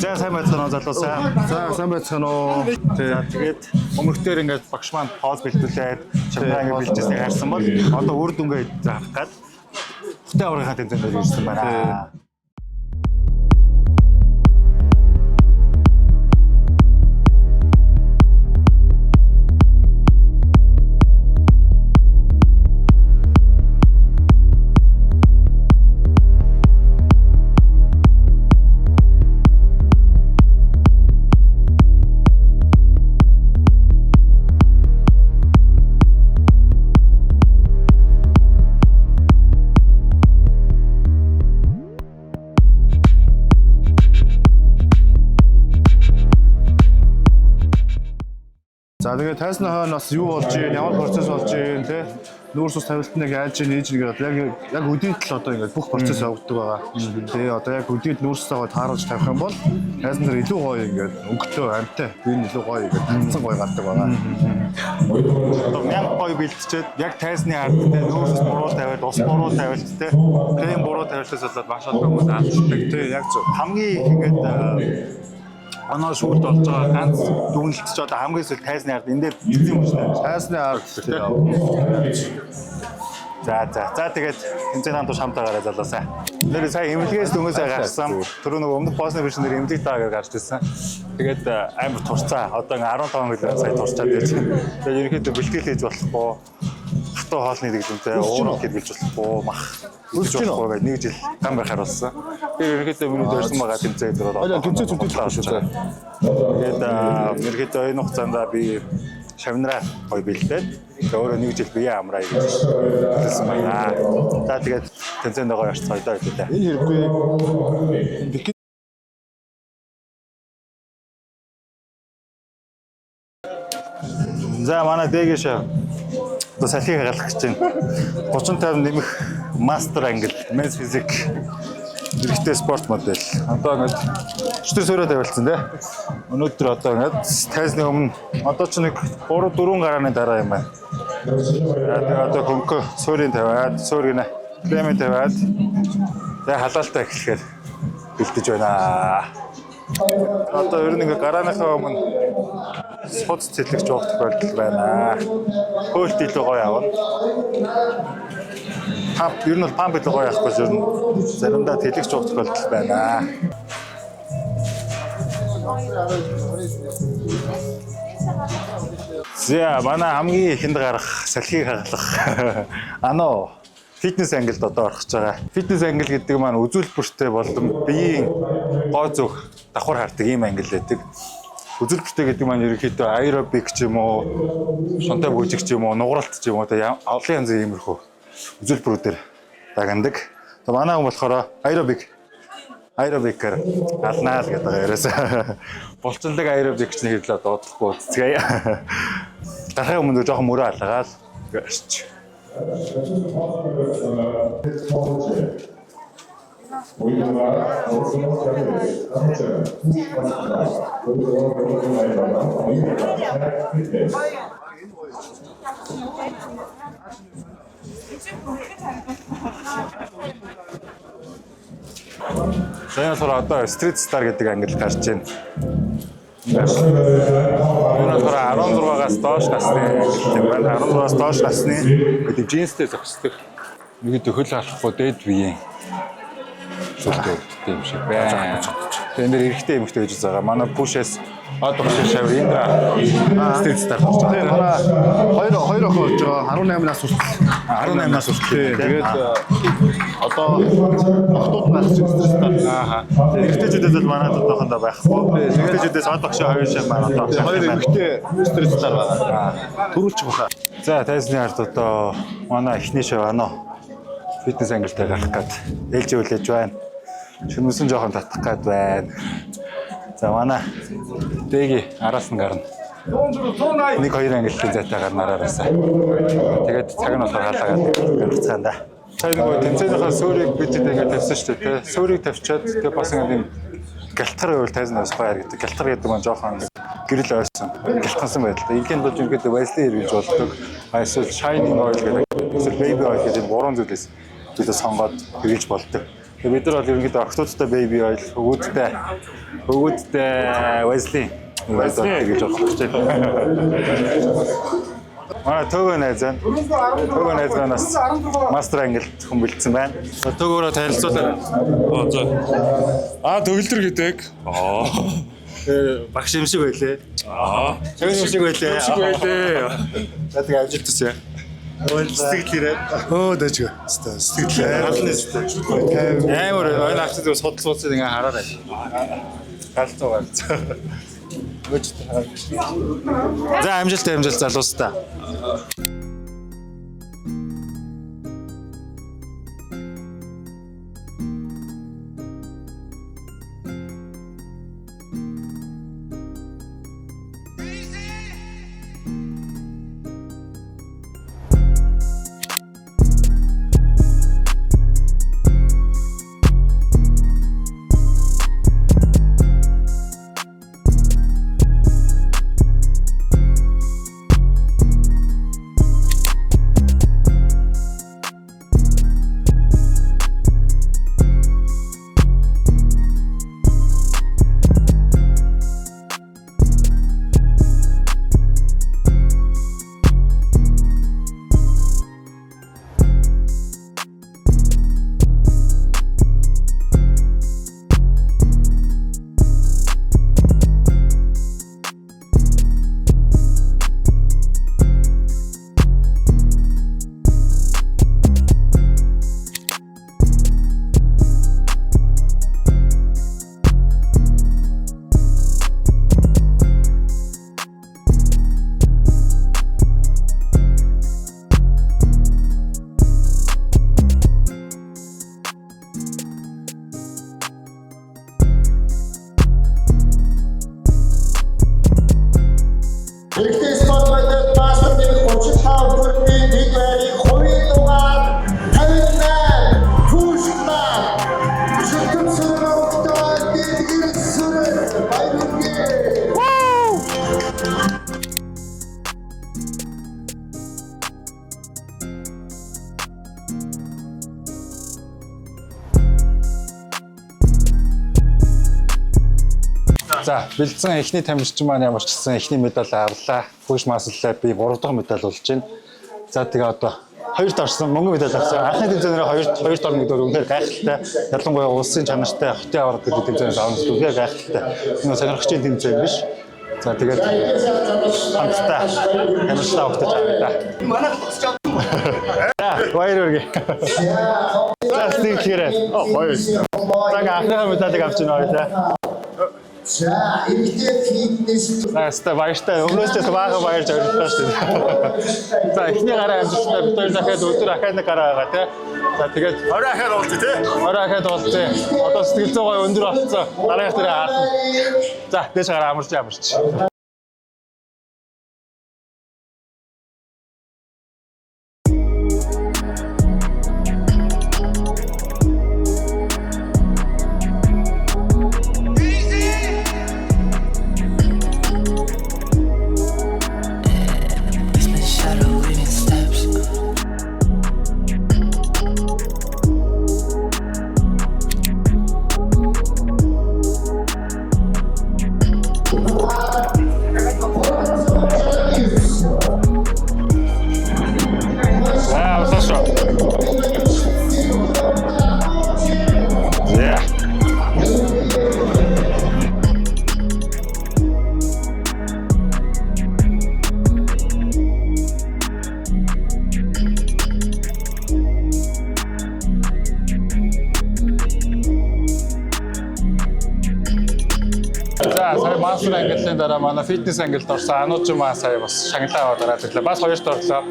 За сайн байцгаана уу залуусаа. За сайн байцгаана уу. Тэгээд өмнөхдөр ингээд багш маань хоол бэлдүүлээд чамдраа ингээд бэлдээснийг харсан бол одоо үр дүнгээ заах гад хөтэ аврагын тэмцээнд ирсэн байна. За тэгээд тайсны хойно бас юу болж ийн, ямар процесс болж ийн те нүүрс ус тавилтныг яаж нээж нэгээд яг өдөрт л одоо ингээд бүх процесс явагддаг байгаа. Тэгээ одоо яг өдөрт нүүрстэйгээ тааруулж тавих юм бол тайсан дээр илүү гоё ингээд өнгөтэй амтай бие нь илүү гоё ингээд танцсан гоё гардаг байгаа. Одоо мянга гоё бэлтчихэд яг тайсны ард те нүүрс буруу тавиад ус буруу тавиад те крем буруу тавиалтаас болоод маш олон хүмүүс алддаг. Тэг яг зөв. Хамгийн их ингээд оноо шүүлт болж байгаа ганц дүгнэлтч одоо хамгийн сүүл тайсны ард энэ дээр бэлдсэн юм шүү дээ. Тайсны ард тий. За тэгээд тэмцээн хамт шамтаа гараа залуусаа. Нэр сая эмнэлгээс дөнгөсөө гарсан. Түрүү нөгөө өмнөх боосны биш нэр эмнэлэг таа гэж гарч ирсэн. Тэгээд амар турцаа. Одоо 15 гэлээ сая турчаад байж. Тэгээд ерөнхийдөө бэлтгэл хийж болохгүй. Хатуу хоолны дэглэмтэй уурал гэж билж болохгүй мах. Үлж болохгүй гэж нэг жил гам байхаар болсон. Тэр ерөнхийдөө миний дөрсөн байгаа тэмцээн дээр одоо тэмцээн зүтгэж байгаа шүү дээ. Тэгээд ерөнхийдөө энэ хугацаанд би шавнараа гоё бэлдээд өөрөө нэг жил бие амраа гэж хэлсэн байна. За тэгээд тэмцээнд гоё орцгоё даа гэдэг. Энэ хэрэггүй За манай дээгээш одоо салхийг гаргах гэж байна. 30-50 нэмэх мастер англ men's physique эрэгтэй спорт модель. Одоо ингээд 4 сөрөө тавилсан тий. Өнөөдөр одоо ингээд тайсны өмнө одоо ч нэг 3-4 гарааны дараа юм байна. Тэгээд одоо хөнгө суурийн тавиад, суурь гинэ кремийн тавиад тэгээ халаалтаа эхлэхээр бэлдэж байна. Одоо ер нь ингээ гарааныхаа өмнө суц цэцлэгч уух тохиолдол байна. Хөөлт илүү гоё авна. Памп ер нь бол памп илүү гоё авахгүй ер нь заримдаа тэлэгч уух тохиолдол байна. За манай хамгийн ихэнд гарах салхийг хагалах аноо фитнес ангилд одоо орох гэж байгаа. Фитнес ангил гэдэг маань үзүүлбэртэй болон биеийн гоо зүг давхар хардаг ийм ангил байдаг. Үзүүлбэртэй гэдэг маань ерөнхийдөө аэробик ч юм уу, шунтай бүжиг ч юм уу, нугаралт ч юм уу олон янзын иймэрхүү үзүүлбэрүүдээр дагнадаг. Тэгээ манай хүн болохоор аэробикээр алнаа л гэдэг яриасаа. Булчиндаг аэробикч нэг хэлээ дуудлахгүй үзцгээе. Дахиад өмнө жоохон мөрөө алгаад гэрч. Сайн сар одоо Street Star гэдэг англи гарч байна. Энэ болохоор 16-аас доош насны юм байна. 16-аас доош насны гэдэг джинстэй зохисдог. Нэг хөл алахгүй дээд биеийн зүйлтэй юм шиг байна. Тэгээд нэр эрэгтэй эмэгтэй гэж байгаа. Манай пушээс одоо шавь Индра Street Star болж байгаа. Манай хоёр охин болж байгаа. 18 нас хүртэл. 18 нас хүртэл. Тэгээд одоо охтууд нас Street Star. Эрэгтэйчүүдээс бол манай одоохондоо байхгүй. Эрэгтэйчүүдээс од багш хоёр шиг манай одоо. Хоёр эмэгтэй Street Star байгаа. Төрүүлчих баха. За тайсны ард одоо манай эхний шав аноо фитнес ангилтай гарах гээд ээлжүүлж байна. Шүмсэн жоохон татах гээд байна. За манай дэги араас нь гарна. Нэг хоёр ангилтын зайтай гарна араасаа. Тэгээд цаг нь болохоор халаагаад гарцгаана да. Сайн нэг тэмцээнийхээ суурийг бид ингээд тавьсан шүү дээ. Суурийг тавьчаад тэгээд бас ингээд гялтар байвал тайзнаас гоё гэдэг. Гялтар гэдэг нь жоохон гэрэл ойсон. Гялтгансан байдал. Ингээл бол ингээд вайслын хэрэгж болдог. Эсвэл shining oil гэдэг. Эсвэл baby oil гэдэг 3 зүйлээс бид сонгоод хэрэгж болдог. Бид нар бол ерөнхийдөө охтуудтай baby oil, хөвгүүдтэй Wesley гэж бодож байна. Манай Төгөө найз байна. Төгөө найз манаас мастер ангилт хүн бэлдсэн байна. Төгөөрөө танилцуулаад. Төгөлдөр гэдэг. Багш юм шиг байлээ. Чаг юм шиг байлээ. За тэгээ амжилт хүсье. Сэтгэлээрээ. Дэжгүй. Сэтгэлээ. Амар ойл авчид судалцуулсан ингээ хараарай. Галзуу гарцаа. За амжилт залуустаа. Эрэгтэй спорт мэдээлэл мастер нэмэх 35 бүртийн нэг байрыг хувийн дугаар 58 Пушман шилдэг сүрөөгтэй дэлгэр сүрэг баярлалаа. За, бэлдсэн эхний тамирчин маань ямар ч гэсэн эхний медаль авлаа. Push muscle-аар би 3 дахь медаль болж байна. За, тэгээ одоо 2-т орсон мөнгөн медаль авсан. Анхны тэмцээнээр 2-т орно гэдэг үнээр гайхалтай. Ялангуяа улсын чанартай хотын аварга гэдэг тэмцээнээс авах нь үнээр гайхалтай. Энэ сонирхогчийн тэмцээн биш. За, тэгээд хамтдаа тамирчлаа өгтөж авъя да. Манай тусч За, баяр хүргэе. За, стикерээ. Баяр. За, анхны медалийг авч байна хоёлаа. За, эрэгтэй фитнес. За, баяртай. Өмнөөсөө бага баярж орилоо шүү дээ. За, эхний гараа амжилттай бид хоёр дахиад өдөр ахаад нэг гараа байгаа тий. За, тэгээд 20 ахаад болчих тий. 20 ахаад болчих. Одоо сэтгэл зүй гоё өндөр болцсон. Дараагийнх дээр хаална. За, дээш гараа амарч. За, сая мастер ангиллын дараа манай фитнес ангилд орсон Анууч маа сая бас шагналаа аваад ороод ирлээ. Бас 2-т орлоо.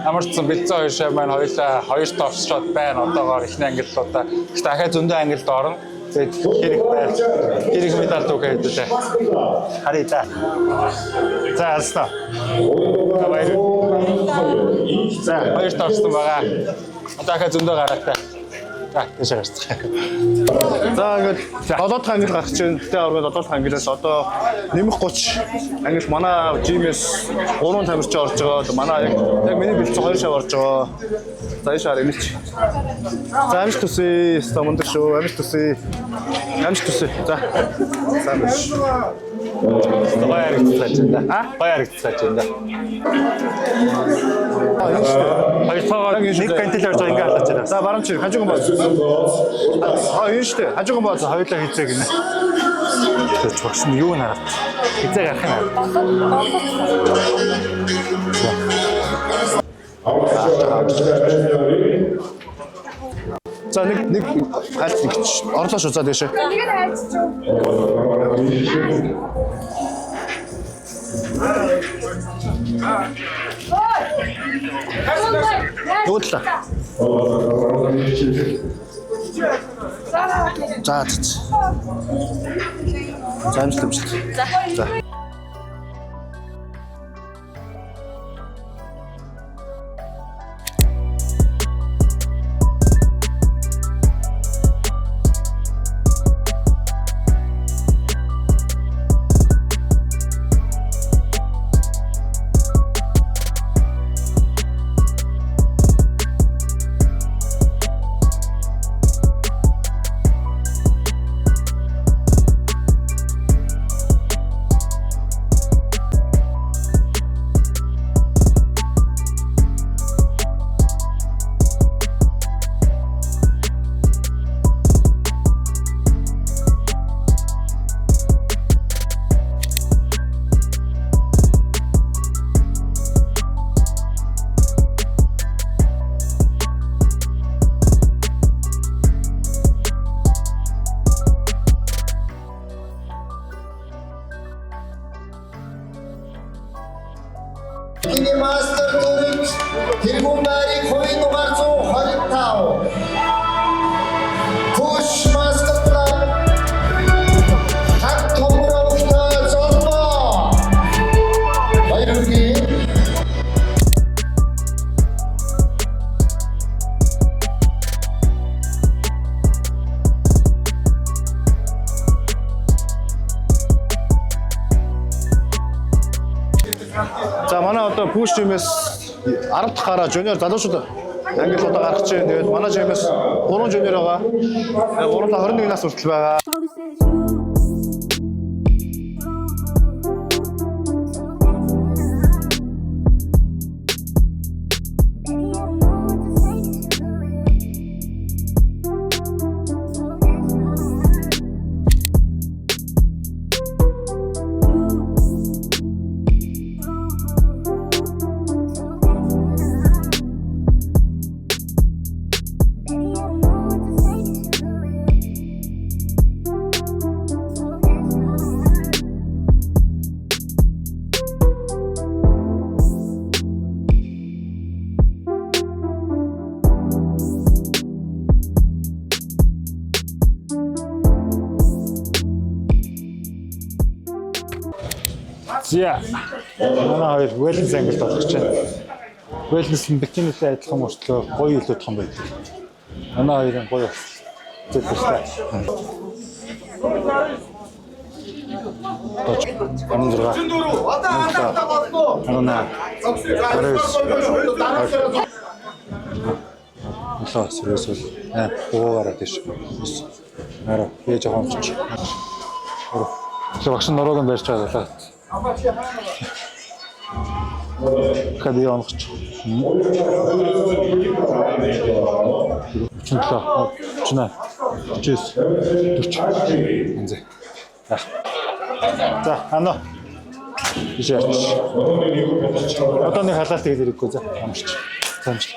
Амарчсан бэлзэн 2 шав маань хоёулаа 2-т орсчод байна. Одоогоор ихний ангиллуудаа. Гэхдээ дахиад зөндөө ангилд орно. Тэгээд хэрэг медаль төгөөд дээ. Харъя да. За, алснаа. За, 2-т орсон байгаа. Одоо дахиад зөндөө гараатай. За тийш гарцгаа. За ингээд 7 дахь ангил гарах чинь тэ оргод 7 дахь ангилаас одоо нэмэх 30 ангил манай жимээс 3 тамирчин орж байгаа. Манай яг миний бэлцэн 2 шав орж байгаа. За энэ шаар эмч. За амж төсөө стамонт шүү. Амж төсөө. Амж төсөө. За. За биш. Баяр гэж байна. Баяр гэж байна. Хоёртойгоо нэг кантил орж байгаа ингээ халж байна. За барамч хажууг бооз. Энэ шүү дээ. Хажууг бооз. Хоёулаа хизээ гинэ. Тэч багш нь юу нараад. Хизээ гарах юм аа. За нэг хальт нэгч орлоо шүү. За дэшээ. Нэг нь хайцч юу? Юудлаа. За. За амжилт. За. Миний мастер төрөж тэргүүн байрыг хувийн дугаар 125. Push master club. Хат томрогтой золбоо. Баярлалаа. За манай одоо push team-ээс 10 дахь гараа жуниор залуучууд ангил удаа гарах чинь. Тэгээд манай team-ээс 3 жуниор байгаа. 3-аа 21 нас хүртэл байгаа. За. Манай хоёр wellness ангилд орох гэж байна. Wellness нь бикинитэй адилхан мөртлөө гоё илүү том байдаг. Манай хоёрын гоё зүйлтэй. Лоо сэрээсэл буугаараа тийш. Араа би жоохон ч. Багш нурууг нь барьж байгаа. Кади онгоч. Чина. Чис. Турч. Энзэ. За, ано. Ижаач. Одоо нэг халаалт хийх хэрэггүй за. Амарч. Замч.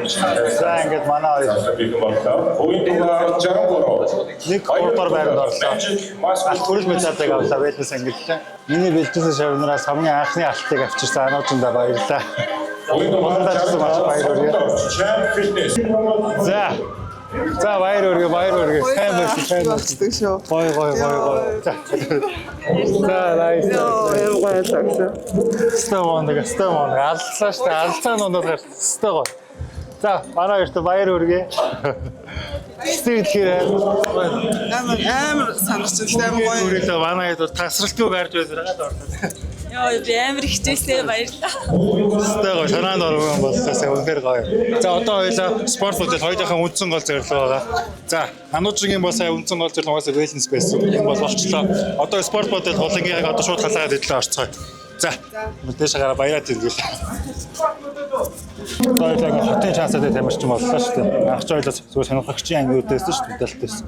За ингээд манай хоёр нэг гурдугаар байранд орлоо. Алт хүрэл медалийг авлаа Вэлнес ангиллаа. Миний бэлтгэсэн шавнараас хамгийн анхны алтыг авчирсан ануучандаа баярлалаа. Монголчууд маш баяр хүргэе. За баяр хүргэе. Сайн байна. Гой. За nice. Стомоног аллаа штэ. Алцаа нуунууд гарч өстой гоо. За манай хоёрт баяр хүргэе. Сэтгэлхээр амар сандарч байна. Амар гоё. Өөрөөдөө манай хэд тасралтгүй гарч байгаад орлоо. Йоо би амар хичээсээ баярлалаа. Өстой гоо санаанд орсон болсоосаа үнээр гоё. За одоо хоёлаа спорт модель хоёулынхаа үндсэн гол зорилго байгаа. За Ануужгийн бол сая үндсэн гол зорилго угаасаа Вэлнес байсан. Энэ бол болчлоо. Одоо спорт модель хулангийг одоо шууд халаагаад идлээ орцгоо. За мэдээж гараа баяраад иргээл. Хоёулаа хотын шансаад тамирч юм боллоо шүү дээ. Ахч хоёлаас зүгээр сонирхогчийн анги үүдээсэн шүү дээ дэлтэйсэн.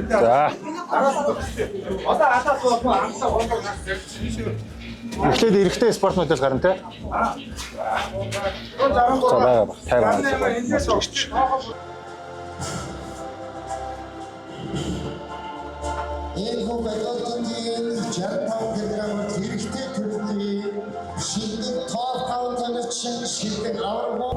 За. Эхлээд эрэхтэй спорт модель гарна те. За байгаа ба. Тайван. Энэ хүн байгууллагын 65 кг хэрэгтэй төрлийн шилдэг топ каунтерчин шилдэг аварга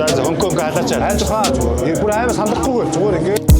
За Хонконг халаач. Хайж хаа зүгээр. Бүр амар сандрахгүй зүгээр ингээд.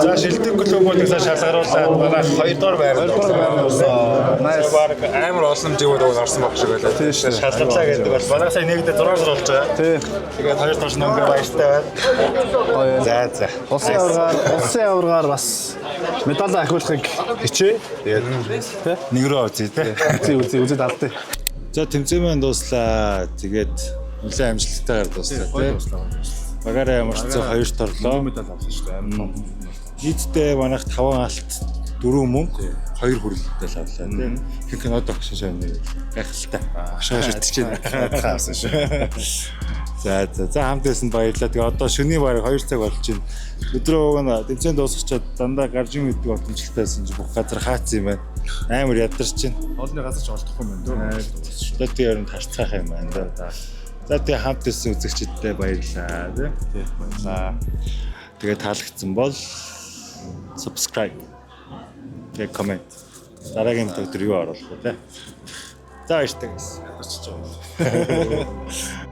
За шилдэг клубуудыг шалгаруулаад манай 2 дугаар байранд Nice. баг амар олон живүүд орсон баг шиг байлаа. Тийм шүү. Шалгарлаа гэдэг бол манай сая нэгдээ 6 сар болж байгаа. Тий. Тэгээд 2 тоош нөнгөө баяртай байна. Гоё. За. Улсын аваргаар бас медаль ахиулахыг хичээ. Тэгээд тий. Нэг рүү үзье тий. Үзээд алдаа. За тэмцээн маань дууслаа. Тэгээд нэлээд амжилттайгаар дууслаа тий. Багаараа ямар ч 2 торлоо. Медаль авсан шүү дээ. Амар том. Нийтдээ манайх 5 алт 4 мөнгө 2 хүрээлттэй л авлаа тий. Хин кинод огшин шавны гайхалтай. Огшоо шүтэж байна. Хаасан шүү. За хамт байсан баярлалаа. Тэгээ одоо шөнийн баг 2 цаг болж байна. Өдрөө уг нь тэмцээн дуусчихад дандаа гарж юм гэдэг боломжтойсэн чи бүх газар хаац юм байна. Амар ядарч байна. Олны газар ч олдохгүй юм байна. Одоо тэгээ ер нь тарцгаах юм байна да. За тэгээ хамт байсан үзэгчдтэй баярлалаа тий. За. Тэгээ таалагдсан бол subscribe. Тэгээ comment. Дараагийн өдөр юу оруулах вэ те? За баярлалаа. Ядарч байгаа.